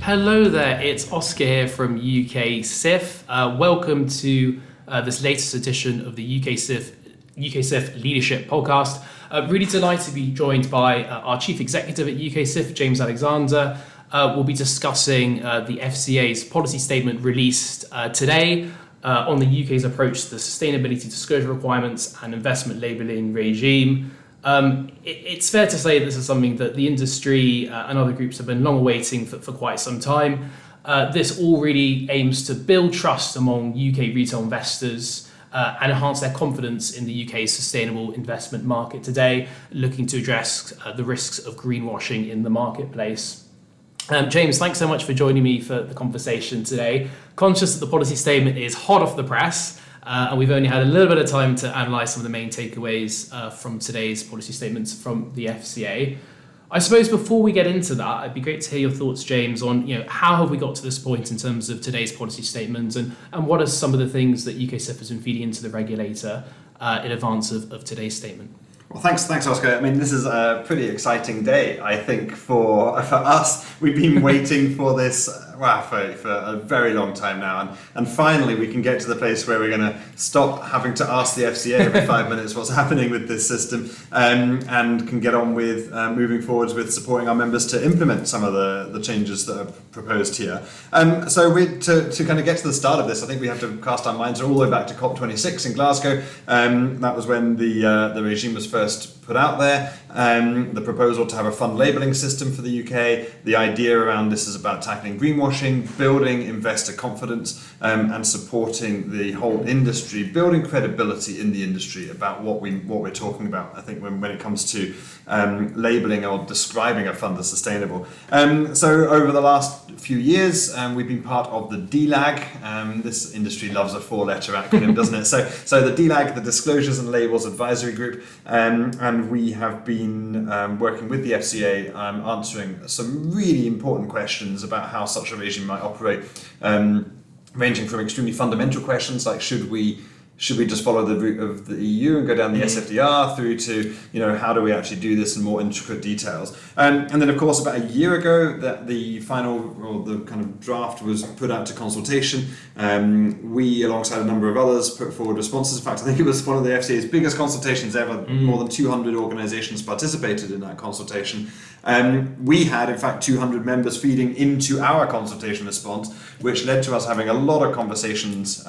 Hello there, it's Oscar here from UKSIF. Welcome to this latest edition of the UKSIF Leadership Podcast. Really delighted to be joined by our Chief Executive at UKSIF, James Alexander. We'll be discussing the FCA's policy statement released today on the UK's approach to the sustainability disclosure requirements and investment labelling regime. It's fair to say this is something that the industry and other groups have been long awaiting for quite some time. This all really aims to build trust among UK retail investors and enhance their confidence in the UK's sustainable investment market today, looking to address the risks of greenwashing in the marketplace. James, thanks so much for joining me for the conversation today. Conscious that the policy statement is hot off the press, and we've only had a little bit of time to analyse some of the main takeaways from today's policy statements from the FCA. I suppose before we get into that, it'd be great to hear your thoughts, James, on how have we got to this point in terms of today's policy statement, and what are some of the things that UKSIF has been feeding into the regulator in advance of today's statement? Well, thanks, Oscar. I mean, this is a pretty exciting day, I think, for us. We've been waiting for this for a very long time now, and finally we can get to the place where we're going to stop having to ask the FCA every 5 minutes what's happening with this system, and can get on with moving forwards with supporting our members to implement some of the changes that are proposed here. So to kind of get to the start of this, I think we have to cast our minds all the way back to COP26 in Glasgow. That was when the regime was first put out there. The proposal to have a fund labelling system for the UK. The idea around this is about tackling greenwashing, building investor confidence, and supporting the whole industry, building credibility in the industry about what we're talking about. I think when it comes to labelling or describing a fund as sustainable. So over the last few years, we've been part of the DLAG. This industry loves a 4-letter acronym, doesn't it? So the DLAG, the Disclosures and Labels Advisory Group, and we have been working with the FCA, answering some really important questions about how such a regime might operate, ranging from extremely fundamental questions like should we just follow the route of the EU and go down the SDR through to how do we actually do this in more intricate details, and then of course about a year ago that the final or the kind of draft was put out to consultation. We alongside a number of others put forward responses. In fact, I think it was one of the FCA's biggest consultations ever. More than 200 organisations participated in that consultation. We had in fact 200 members feeding into our consultation response, which led to us having a lot of conversations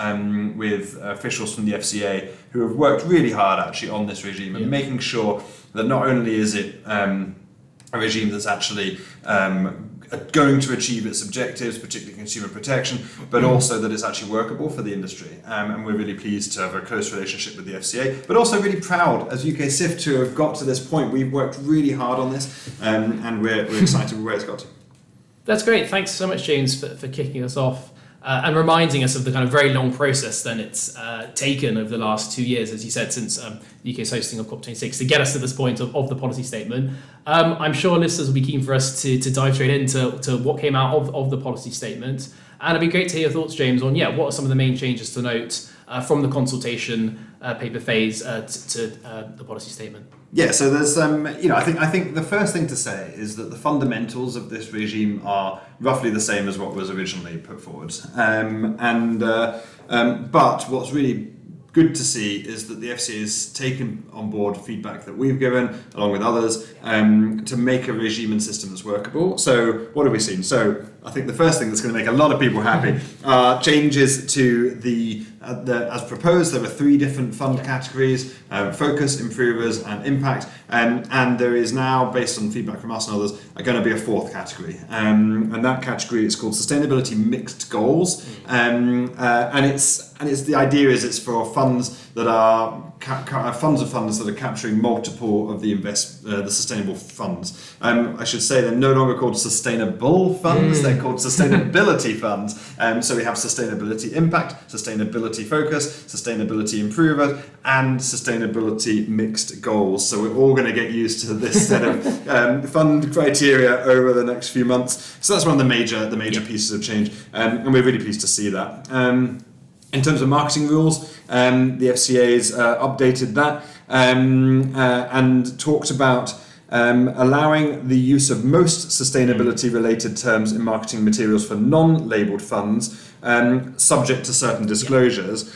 with officials from the FCA who have worked really hard actually on this regime and making sure that not only is it a regime that's actually going to achieve its objectives, particularly consumer protection, but also that it's actually workable for the industry. And we're really pleased to have a close relationship with the FCA, but also really proud as UKSIF to have got to this point. We've worked really hard on this, and we're excited with where it's got to. That's great. Thanks so much, James, for kicking us off and reminding us of the kind of very long process that it's taken over the last 2 years, as you said, since the UK's hosting of COP26 to get us to this point of the policy statement. I'm sure listeners will be keen for us to dive straight into what came out of the policy statement. And it'd be great to hear your thoughts, James, on what are some of the main changes to note from the consultation paper phase to the policy statement. Yeah, so there's I think the first thing to say is that the fundamentals of this regime are roughly the same as what was originally put forward. But what's really good to see is that the FCA has taken on board feedback that we've given, along with others, to make a regime and system that's workable. So what have we seen? So I think the first thing that's going to make a lot of people happy are changes to the as proposed. There were 3 different fund categories: focus, improvers, and impact. And there is now, based on feedback from us and others, going to be a 4th category. And that category is called sustainability mixed goals. And it's the idea is it's for funds that are funds of funds that are capturing multiple of the sustainable funds. I should say they're no longer called sustainable funds, they're called sustainability funds. So we have sustainability impact, sustainability focus, sustainability improver, and sustainability mixed goals. So we're all going to get used to this set of fund criteria over the next few months. So that's one of the major pieces of change, and we're really pleased to see that. In terms of marketing rules, the FCA's updated that and talked about allowing the use of most sustainability-related terms in marketing materials for non-labelled funds, subject to certain disclosures.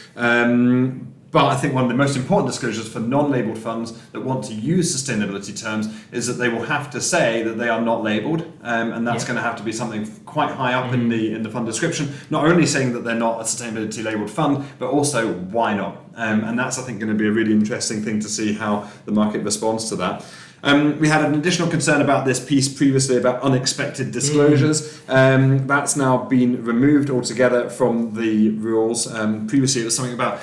But I think one of the most important disclosures for non-labelled funds that want to use sustainability terms is that they will have to say that they are not labelled, and that's going to have to be something quite high up in the fund description. Not only saying that they're not a sustainability labelled fund, but also why not. And that's, I think, going to be a really interesting thing to see how the market responds to that. We had an additional concern about this piece previously about unexpected disclosures. That's now been removed altogether from the rules. Previously it was something about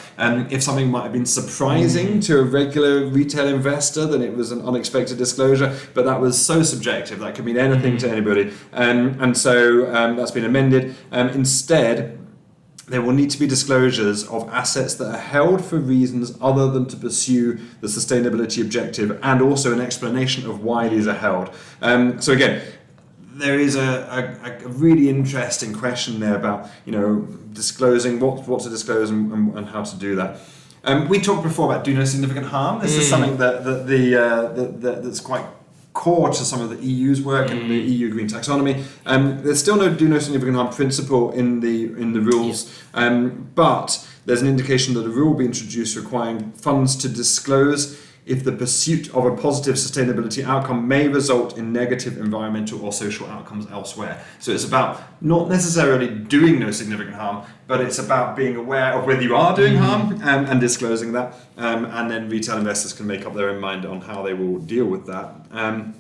if something might have been surprising to a regular retail investor, then it was an unexpected disclosure, but that was so subjective, that could mean anything to anybody. And so that's been amended. Instead, there will need to be disclosures of assets that are held for reasons other than to pursue the sustainability objective, and also an explanation of why these are held. So again, there is a really interesting question there about disclosing what to disclose and how to do that. We talked before about do no significant harm. This is something that's quite core to some of the EU's work and the EU Green Taxonomy. There's still no do no significant harm principle in the rules, but there's an indication that a rule will be introduced requiring funds to disclose if the pursuit of a positive sustainability outcome may result in negative environmental or social outcomes elsewhere. So it's about not necessarily doing no significant harm, but it's about being aware of whether you are doing harm and disclosing that. And then retail investors can make up their own mind on how they will deal with that.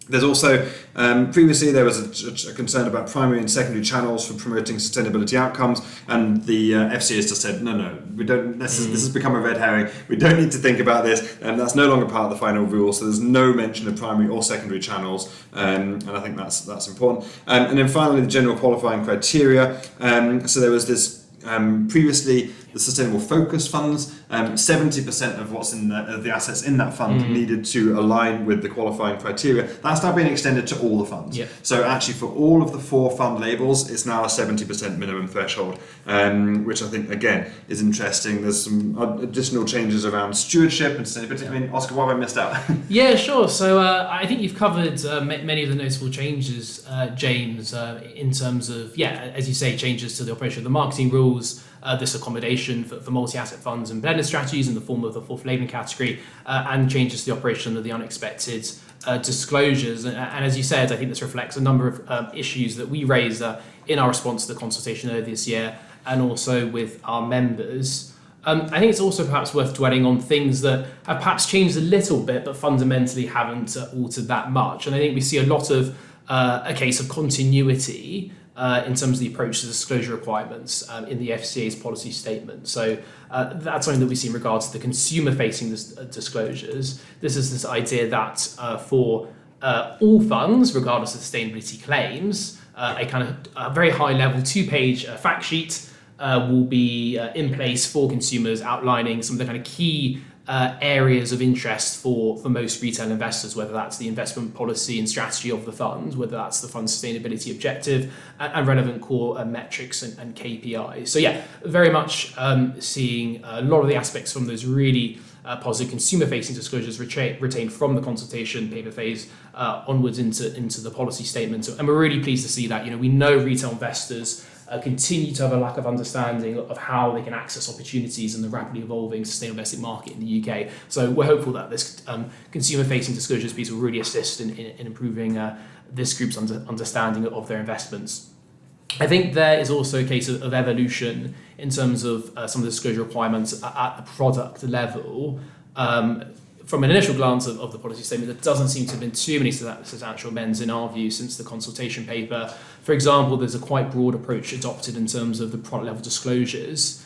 There's also, previously there was a concern about primary and secondary channels for promoting sustainability outcomes, and the FCA has just said, no, we don't. This has become a red herring. We don't need to think about this, and that's no longer part of the final rule. So there's no mention of primary or secondary channels, and I think that's important. And then finally, the general qualifying criteria. So there was this previously. The sustainable focus funds, 70% of what's in the assets in that fund needed to align with the qualifying criteria. That's now being extended to all the funds. Yep. So actually for all of the 4 fund labels, it's now a 70% minimum threshold, which I think, again, is interesting. There's some additional changes around stewardship and sustainability. I mean, Oscar, what have I missed out? Yeah, sure. So I think you've covered many of the notable changes, James, in terms of, as you say, changes to the operation of the marketing rules, this accommodation for multi-asset funds and blended strategies in the form of the fourth labelling category, and changes to the operation of the unexpected disclosures. And as you said, I think this reflects a number of issues that we raised in our response to the consultation earlier this year, and also with our members. I think it's also perhaps worth dwelling on things that have perhaps changed a little bit, but fundamentally haven't altered that much. And I think we see a lot of a case of continuity in terms of the approach to disclosure requirements in the FCA's policy statement. So that's something that we see in regards to the consumer-facing disclosures. This is this idea that for all funds, regardless of sustainability claims, a very high-level 2-page fact sheet will be in place for consumers, outlining some of the kind of key areas of interest for most retail investors, whether that's the investment policy and strategy of the fund, whether that's the fund's sustainability objective, and relevant core metrics and KPIs. So very much seeing a lot of the aspects from those really positive consumer-facing disclosures retained from the consultation paper phase onwards into the policy statement. And we're really pleased to see that. We know retail investors continue to have a lack of understanding of how they can access opportunities in the rapidly evolving sustainable investing market in the UK. So we're hopeful that this consumer-facing disclosures piece will really assist in improving this group's understanding of their investments. I think there is also a case of evolution in terms of some of the disclosure requirements at the product level. From an initial glance of the policy statement, there doesn't seem to have been too many substantial amends in our view since the consultation paper. For example, there's a quite broad approach adopted in terms of the product level disclosures,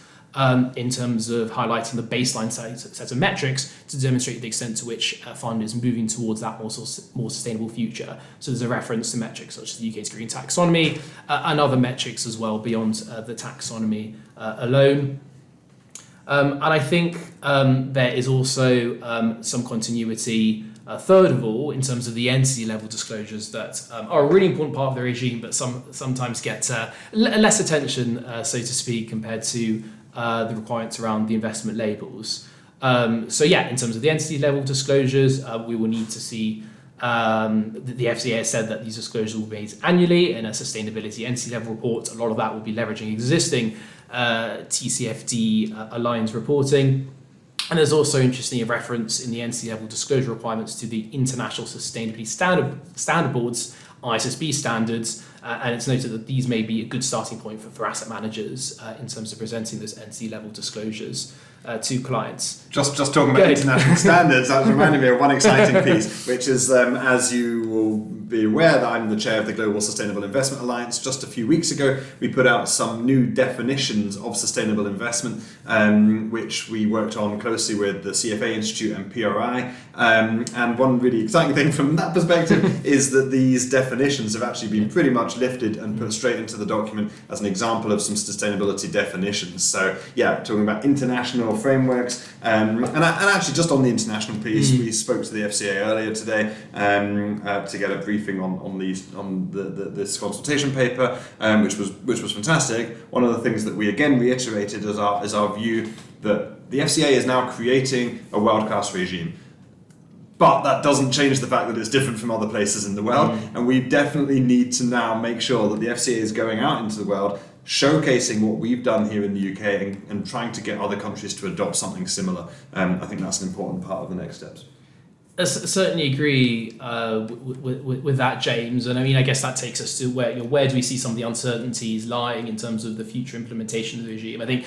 in terms of highlighting the baseline set of metrics to demonstrate the extent to which a fund is moving towards that more sustainable future. So there's a reference to metrics such as the UK's Green Taxonomy and other metrics as well beyond the taxonomy alone. And I think there is also some continuity, third of all, in terms of the entity level disclosures that are a really important part of the regime, but sometimes get less attention, so to speak, compared to the requirements around the investment labels. In terms of the entity level disclosures, we will need to see The FCA has said that these disclosures will be made annually in a sustainability entity level report. A lot of that will be leveraging existing TCFD aligned reporting. And there's also, interestingly, a reference in the entity level disclosure requirements to the International Sustainability Standard Board's ISSB standards, and it's noted that these may be a good starting point for asset managers in terms of presenting those entity level disclosures to clients. Just talking about international standards, that reminded me of one exciting piece, which is, as you will be aware, that I'm the chair of the Global Sustainable Investment Alliance. Just a few weeks ago, we put out some new definitions of sustainable investment, which we worked on closely with the CFA Institute and PRI. And one really exciting thing from that perspective is that these definitions have actually been pretty much lifted and put straight into the document as an example of some sustainability definitions. So yeah, talking about international frameworks, and actually just on the international piece, we spoke to the FCA earlier today to get a briefing on this consultation paper, which was fantastic. One of the things that we again reiterated is our view that the FCA is now creating a world-class regime. But that doesn't change the fact that it's different from other places in the world, and we definitely need to now make sure that the FCA is going out into the world, showcasing what we've done here in the UK and trying to get other countries to adopt something similar. I think that's an important part of the next steps. I certainly agree with that, James. And I mean, I guess that takes us to where do we see some of the uncertainties lying in terms of the future implementation of the regime? I think,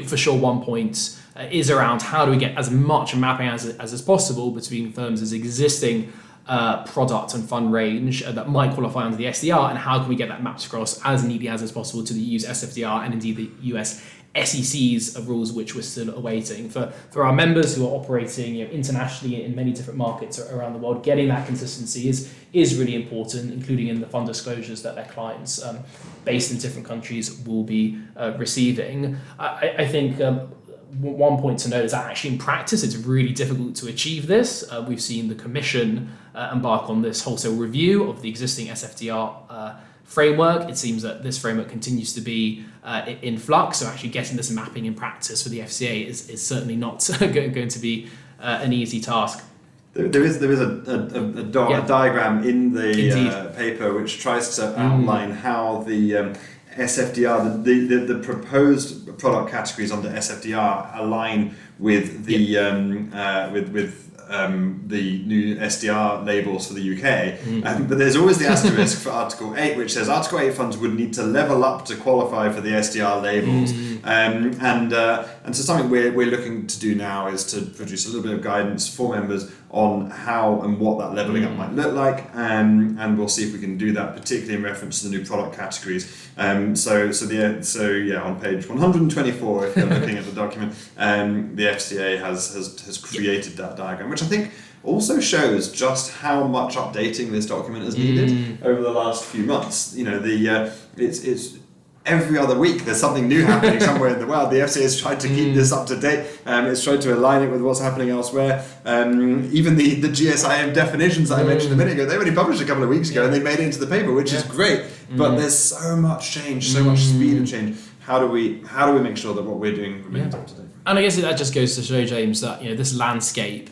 for sure, one point is around how do we get as much mapping as possible between firms' existing product and fund range that might qualify under the SDR, and how can we get that mapped across as neatly as possible to the EU's SFDR and indeed the US SEC's rules, which we're still awaiting. For our members who are operating internationally in many different markets around the world, getting that consistency is really important, including in the fund disclosures that their clients based in different countries will be receiving. I think one point to note is that actually in practice it's really difficult to achieve this. We've seen the Commission embark on this wholesale review of the existing SFDR framework. It seems that this framework continues to be in flux, so actually getting this mapping in practice for the FCA is certainly not going to be an easy task. There is a diagram in the paper which tries to outline how the SFDR, the proposed product categories under SFDR align with the the new SDR labels for the UK. But there's always the asterisk for Article 8, which says Article 8 funds would need to level up to qualify for the SDR labels. And so something we're looking to do now is to produce a little bit of guidance for members on how and what that levelling up might look like, and we'll see if we can do that, particularly in reference to the new product categories. So on page 124, if you're looking at the document, the FCA has created that diagram, which I think also shows just how much updating this document has needed over the last few months. It's every other week there's something new happening somewhere in the world. The FCA has tried to keep this up to date. It's tried to align it with what's happening elsewhere. Even the GSIM definitions that I mentioned a minute ago, they only published a couple of weeks ago and they made it into the paper, which is great. But there's so much change, so much speed of change. How do we make sure that what we're doing remains up to date? And I guess that just goes to show, James, that this landscape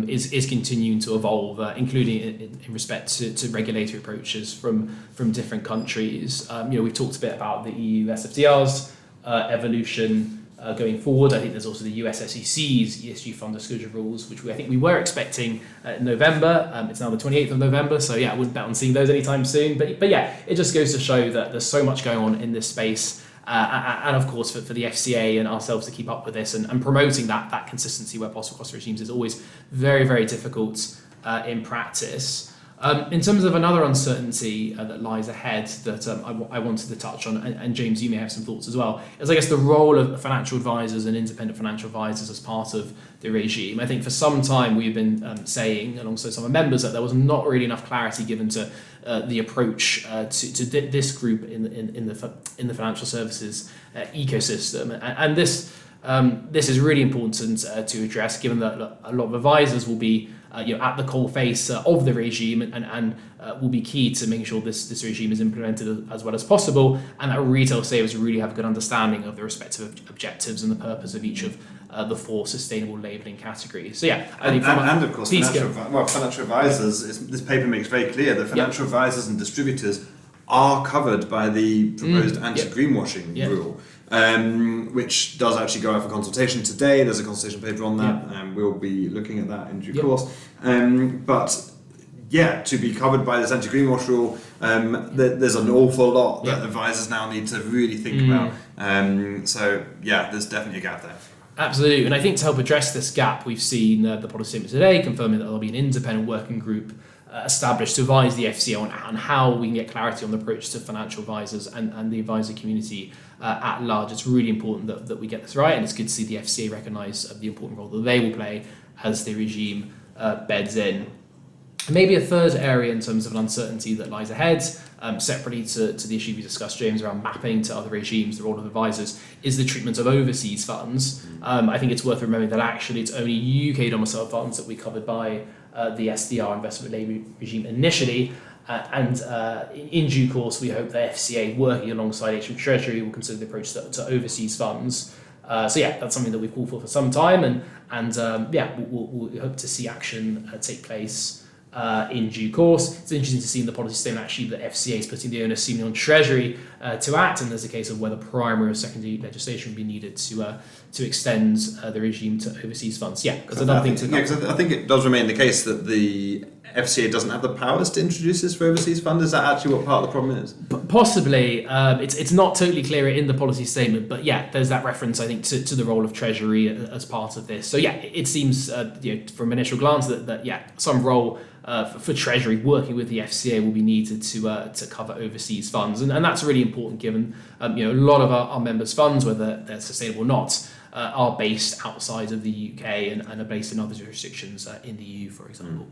is continuing to evolve, including in respect to regulatory approaches from different countries. We've talked a bit about the EU SFDR's evolution going forward. I think there's also the US SEC's ESG fund disclosure rules, which I think we were expecting in November. It's now the 28th of November, so I wouldn't bet on seeing those anytime soon. But it just goes to show that there's so much going on in this space. And of course, for the FCA and ourselves to keep up with this and promoting that consistency where possible across regimes is always very, very difficult in practice. In terms of another uncertainty that lies ahead that I wanted to touch on, and James, you may have some thoughts as well, is I guess the role of financial advisors and independent financial advisors as part of the regime. I think for some time we've been saying, alongside some of the members, that there was not really enough clarity given to the approach to this group in the financial services ecosystem, and this This is really important to address, given that a lot of advisors will be at the coalface of the regime and will be key to making sure this regime is implemented as well as possible, and that retail savers really have a good understanding of the respective objectives and the purpose of each of the 4 sustainable labelling categories. So yeah, I think and of course financial advisors, this paper makes very clear that financial advisors and distributors are covered by the proposed anti-greenwashing rule, which does actually go out for consultation today. There's a consultation paper on that, and we'll be looking at that in due course. But yeah, to be covered by this anti-greenwash rule, there's an awful lot that advisors now need to really think about. So yeah, there's definitely a gap there. Absolutely, and I think to help address this gap, we've seen the policy statement today confirming that there'll be an independent working group established to advise the FCA on how we can get clarity on the approach to financial advisors and the advisor community at large. It's really important that we get this right, and it's good to see the FCA recognise the important role that they will play as the regime beds in. Maybe a third area in terms of an uncertainty that lies ahead, separately to the issue we discussed, James, around mapping to other regimes, the role of advisors, is the treatment of overseas funds. I think it's worth remembering that actually it's only UK domiciled funds that we covered by the SDR investment labelling regime initially, and in due course we hope the FCA, working alongside HM Treasury, will consider the approach to overseas funds. So yeah, that's something that we've called for some time, and we'll hope to see action take place in due course. It's interesting to see in the policy statement actually that FCA is putting the onus seemingly on Treasury to act, and there's a case of whether primary or secondary legislation would be needed to extend the regime to overseas funds. Yeah, because another thing to because I think it does remain the case that the FCA doesn't have the powers to introduce this for overseas fund. Is that actually what part of the problem is? Possibly. It's not totally clear in the policy statement, but yeah, there's that reference, I think, to the role of Treasury as part of this. So yeah, it seems from initial glance that some role for Treasury working with the FCA will be needed to cover overseas funds, and that's really important given a lot of our members' funds, whether they're sustainable or not, are based outside of the UK and are based in other jurisdictions in the EU, for example.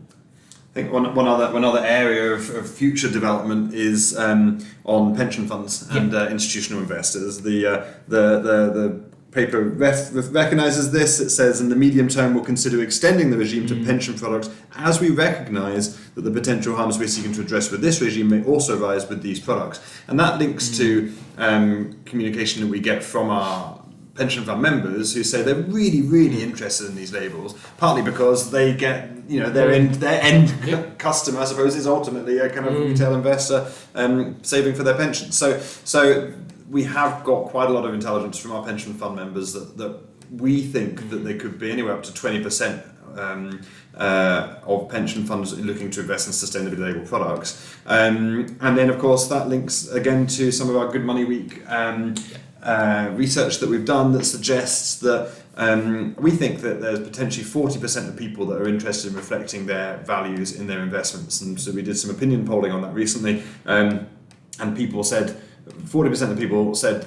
I think one other area of future development is on pension funds and institutional investors. The paper recognises this. It says in the medium term we'll consider extending the regime to pension products as we recognise that the potential harms we're seeking to address with this regime may also arise with these products. And that links to communication that we get from our pension fund members who say they're really, really interested in these labels, partly because they get, their end customer, I suppose, is ultimately a kind of retail investor saving for their pension. So we have got quite a lot of intelligence from our pension fund members that we think that there could be anywhere up to 20% of pension funds looking to invest in sustainably labelled products. And then, of course, that links again to some of our Good Money Week research that we've done that suggests that we think that there's potentially 40% of people that are interested in reflecting their values in their investments. And so we did some opinion polling on that recently, and people said 40% of people said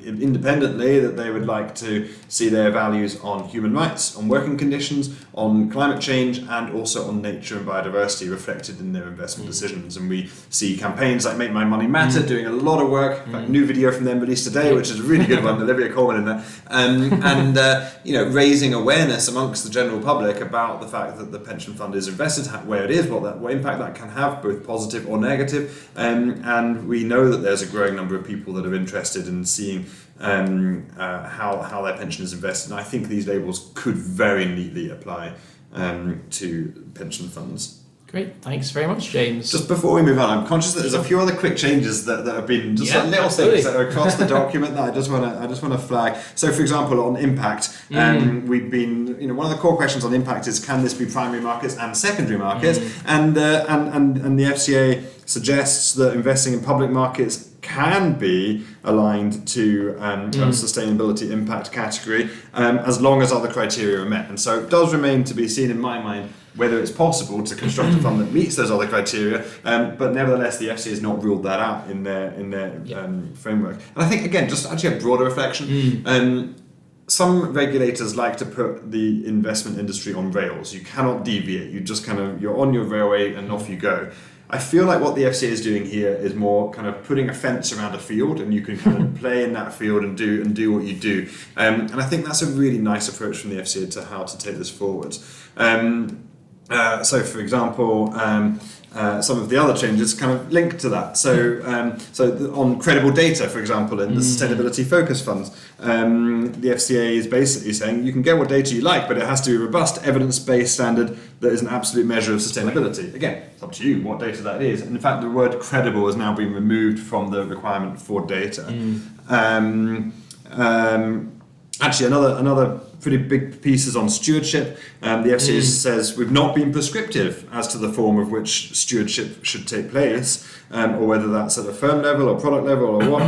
independently that they would like to see their values on human rights, on working conditions, on climate change, and also on nature and biodiversity reflected in their investment decisions. And we see campaigns like Make My Money Matter doing a lot of work. In fact, new video from them released today, which is a really good one, Olivia Coleman in there, and raising awareness amongst the general public about the fact that the pension fund is invested, where it is, what impact that can have, both positive or negative. And we know that there's a growing number of people that are interested in seeing how their pension is invested. And I think these labels could very neatly apply to pension funds. Great, thanks very much, James. Just before we move on, I'm conscious that there's a few other quick changes that have been just little things that are across the document that I just want to flag. So, for example, on impact, we've been, one of the core questions on impact is, can this be primary markets and secondary markets? And the FCA suggests that investing in public markets can be aligned to a sustainability impact category as long as other criteria are met. And so it does remain to be seen in my mind whether it's possible to construct a fund that meets those other criteria, but nevertheless the FCA has not ruled that out in their framework. And I think, again, just actually a broader reflection, some regulators like to put the investment industry on rails. You cannot deviate. You just you're on your railway and off you go. I feel like what the FCA is doing here is more kind of putting a fence around a field, and you can kind of play in that field and do what you do. And I think that's a really nice approach from the FCA to how to take this forward. So, for example, some of the other changes kind of linked to that. So, on credible data, for example, in the sustainability focus funds, the FCA is basically saying you can get what data you like, but it has to be a robust, evidence-based standard that is an absolute measure of sustainability. Again, it's up to you what data that is. And in fact, the word credible has now been removed from the requirement for data. Actually, another pretty big piece is on stewardship. The FCA says we've not been prescriptive as to the form of which stewardship should take place, or whether that's at a firm level or product level or what.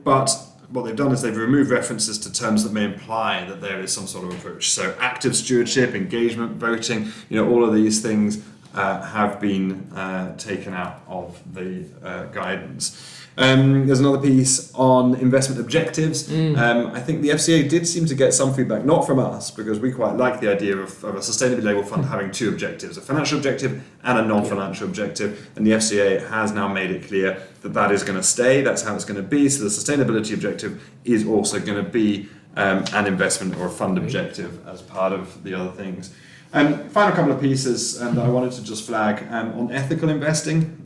But what they've done is they've removed references to terms that may imply that there is some sort of approach. So active stewardship, engagement, voting, all of these things have been taken out of the guidance. There's another piece on investment objectives. I think the FCA did seem to get some feedback, not from us, because we quite like the idea of a sustainability label fund having two objectives, a financial objective and a non-financial objective. And the FCA has now made it clear that that is going to stay, that's how it's going to be. So the sustainability objective is also going to be an investment or a fund objective as part of the other things. Final couple of pieces that I wanted to just flag on ethical investing.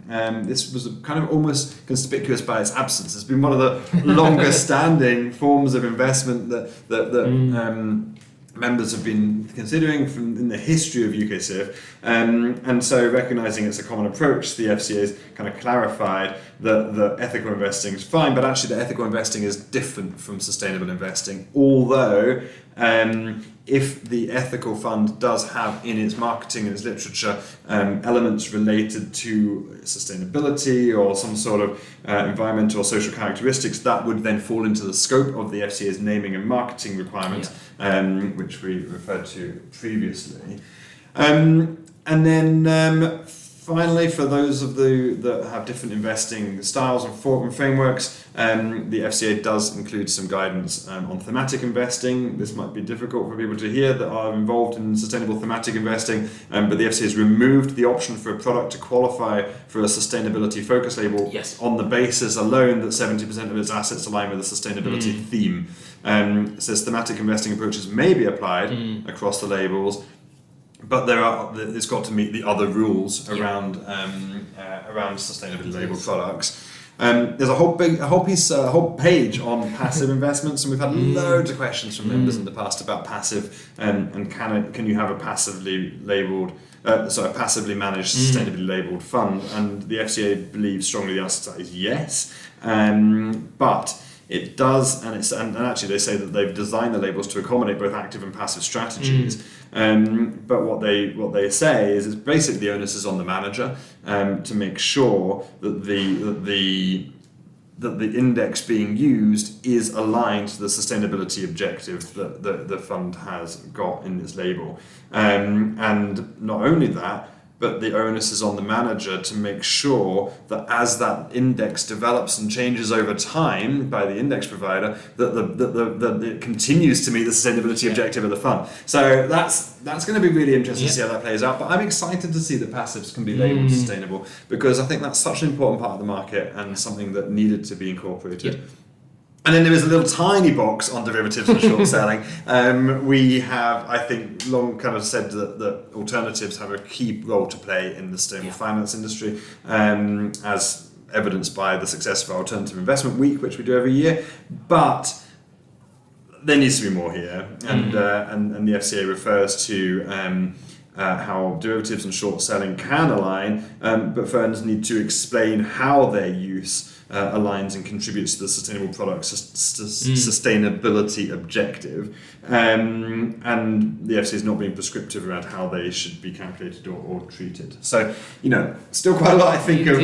This was kind of almost conspicuous by its absence. It's been one of the longest standing forms of investment that members have been considering in the history of UKSIF. And so recognising it's a common approach, the FCA has kind of clarified that ethical investing is fine, but actually the ethical investing is different from sustainable investing, although if the ethical fund does have in its marketing and its literature elements related to sustainability or some sort of environmental or social characteristics, that would then fall into the scope of the FCA's naming and marketing requirement, which we referred to previously. And then finally, for those of you that have different investing styles and frameworks, the FCA does include some guidance on thematic investing. This might be difficult for people to hear that are involved in sustainable thematic investing, but the FCA has removed the option for a product to qualify for a sustainability focus label on the basis alone that 70% of its assets align with a sustainability theme. It says thematic investing approaches may be applied across the labels, but it's got to meet the other rules around sustainability labeled products. There's a whole page on passive investments, and we've had loads of questions from members in the past about passive and can you have a passively managed sustainably labelled fund, and the FCA believes strongly the answer to that is yes, but it does, and actually they say that they've designed the labels to accommodate both active and passive strategies. But what they say is it's basically the onus is on the manager to make sure that the index being used is aligned to the sustainability objective that the fund has got in its label. And not only that, but the onus is on the manager to make sure that as that index develops and changes over time by the index provider, that it continues to meet the sustainability objective of the fund. So that's going to be really interesting to see how that plays out. But I'm excited to see that passives can be labelled sustainable, because I think that's such an important part of the market and something that needed to be incorporated. And then there is a little tiny box on derivatives and short selling. We have, I think, long kind of said that alternatives have a key role to play in the sustainable finance industry, as evidenced by the success of our Alternative Investment Week, which we do every year. But there needs to be more here, and the FCA refers to how derivatives and short selling can align, but firms need to explain how their use aligns and contributes to the sustainable product sustainability objective, and the FCA is not being prescriptive around how they should be calculated or treated. So, still quite a lot, I think, of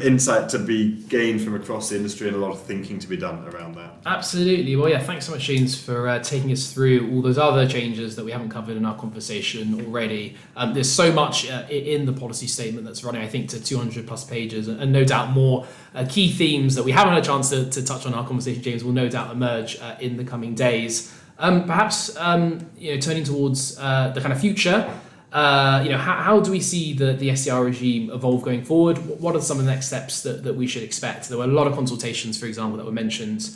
insight to be gained from across the industry, and a lot of thinking to be done around that. Absolutely. Well, thanks so much, James, for taking us through all those other changes that we haven't covered in our conversation already. There's so much in the policy statement that's running, I think, to 200 plus pages, and no doubt more key themes that we haven't had a chance to touch on in our conversation, James, will no doubt emerge in the coming days. Perhaps turning towards the kind of future, how do we see the SDR regime evolve going forward? What are some of the next steps that we should expect? There were a lot of consultations, for example, that were mentioned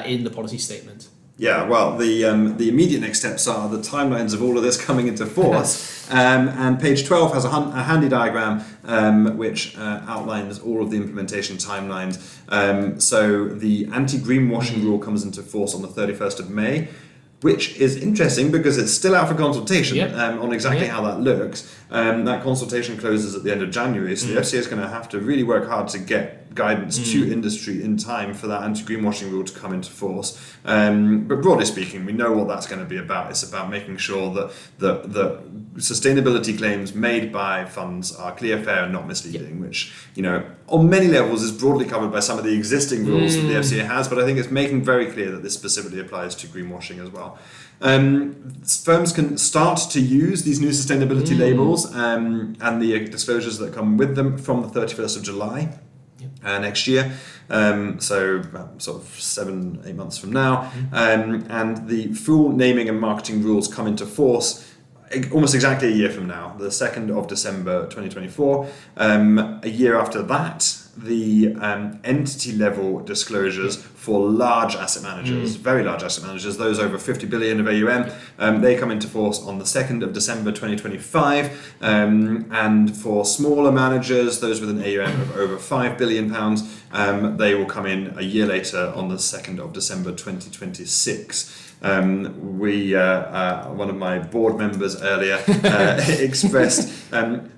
in the policy statement. Yeah, well, the immediate next steps are the timelines of all of this coming into force. And page 12 has a handy diagram which outlines all of the implementation timelines. So the anti-greenwashing rule comes into force on the 31st of May, which is interesting because it's still out for consultation on exactly how that looks. That consultation closes at the end of January, so the FCA is going to have to really work hard to get guidance to industry in time for that anti-greenwashing rule to come into force. But broadly speaking, we know what that's going to be about. It's about making sure that the sustainability claims made by funds are clear, fair, and not misleading, which, on many levels is broadly covered by some of the existing rules that the FCA has, but I think it's making very clear that this specifically applies to greenwashing as well. Firms can start to use these new sustainability labels and the disclosures that come with them from the 31st of July next year. So sort of 7-8 months from now. And the full naming and marketing rules come into force almost exactly a year from now, the 2nd of December 2024. A year after that, the entity level disclosures for large asset managers, very large asset managers, those over 50 billion of AUM, they come into force on the 2nd of December 2025. And for smaller managers, those with an AUM of over £5 billion, they will come in a year later on the 2nd of December 2026. One of my board members earlier expressed,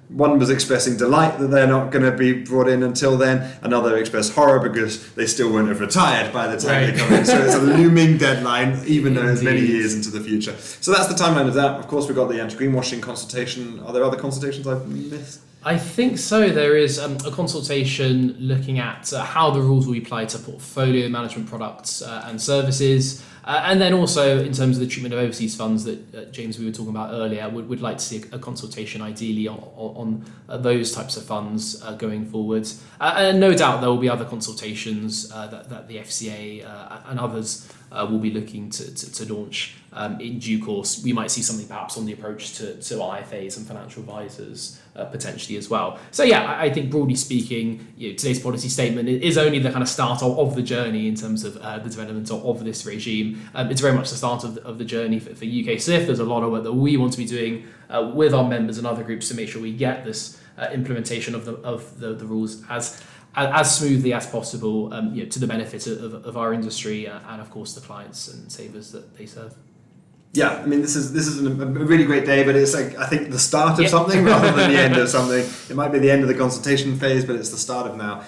one was expressing delight that they're not going to be brought in until then, another expressed horror because they still won't have retired by the time they come in. So it's a looming deadline, even though it's many years into the future. So that's the timeline of that. Of course, we've got the anti-greenwashing consultation. Are there other consultations I've missed? I think so. There is a consultation looking at how the rules will be applied to portfolio management products and services. And then also in terms of the treatment of overseas funds that James, we were talking about earlier, would like to see a consultation ideally on those types of funds going forward. And no doubt there will be other consultations that the FCA and others will be looking to launch in due course. We might see something perhaps on the approach to IFAs and financial advisors potentially as well. So yeah, I think broadly speaking, today's policy statement is only the kind of start of the journey in terms of the development of this regime. It's very much the start of the journey for UKSIF. There's a lot of work that we want to be doing with our members and other groups to make sure we get this implementation of the rules as smoothly as possible, to the benefit of our industry and of course the clients and savers that they serve. Yeah, I mean, this is a really great day, but it's like, I think, the start of something rather than the end of something. It might be the end of the consultation phase, but it's the start of now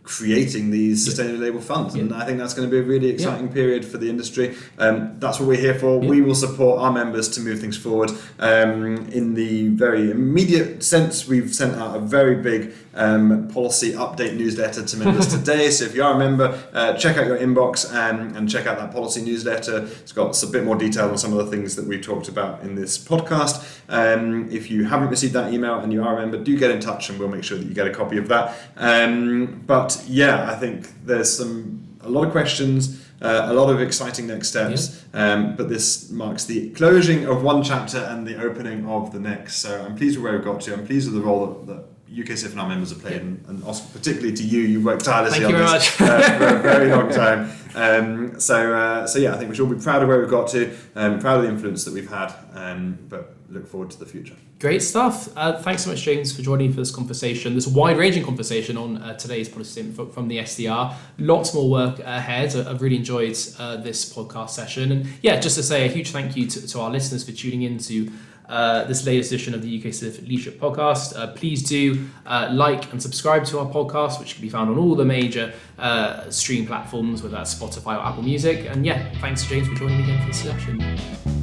creating these sustainability label funds, and I think that's going to be a really exciting period for the industry. That's what we're here for. We will support our members to move things forward. In the very immediate sense, we've sent out a very big policy update newsletter to members today. So if you are a member, check out your inbox and check out that policy newsletter. It's got a bit more detail on some of the things that we've talked about in this podcast. If you haven't received that email and you are a member, do get in touch and we'll make sure that you get a copy of that. But yeah, I think there's a lot of questions, a lot of exciting next steps, but this marks the closing of one chapter and the opening of the next. So I'm pleased with where we've got to. I'm pleased with the role that UKSIF and our members have played, and Oscar, particularly to you, you've worked tirelessly on this for a very long time. So yeah, I think we should all be proud of where we've got to, proud of the influence that we've had, but look forward to the future. Great stuff. Thanks so much, James, for joining for this conversation, this wide-ranging conversation on today's policy statement from the SDR. Lots more work ahead. I've really enjoyed this podcast session. And yeah, just to say a huge thank you to our listeners for tuning in to this latest edition of the UKSIF Leadership Podcast. Please do like and subscribe to our podcast, which can be found on all the major stream platforms, whether that's Spotify or Apple Music. And yeah, thanks to James for joining me again for this session.